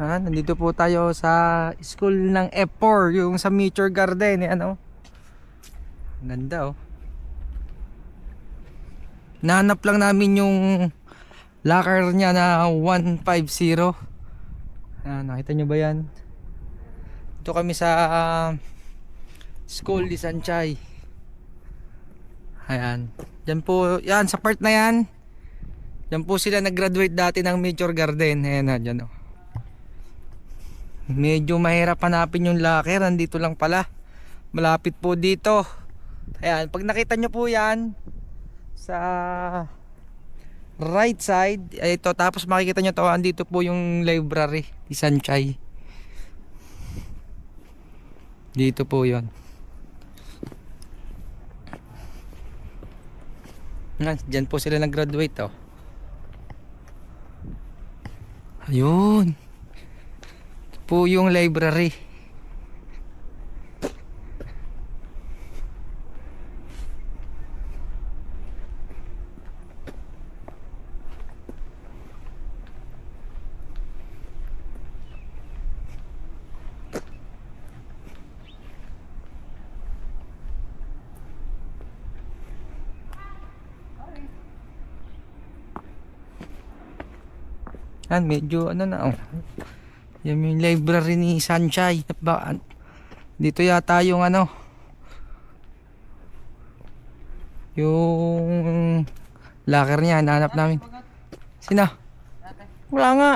Nandito po tayo sa school ng F4, yung sa Nature Garden, ano. Ganda oh. Nahanap lang namin yung locker niya na 150. Nakita nyo ba yan? Ito kami sa School di Sanchay. Ayan. Diyan po, yan sa part na yan. Diyan po sila nag-graduate dati ng Nature Garden. Ayan na, dyan oh. Medyo mahirap hanapin yung locker. Nandito lang pala. Malapit po dito. Ayan, pag nakita nyo po yan sa right side, ito, tapos makikita nyo to, andito po yung library ni Sanchay. Dito po yon. Diyan po sila nag-graduate oh. Ayun. Ito po yung library. Medyo ano na oh. Yan yung library ni Sanchay. Dito yata yung ano, yung locker niya, hanap namin. Sino? Wala nga.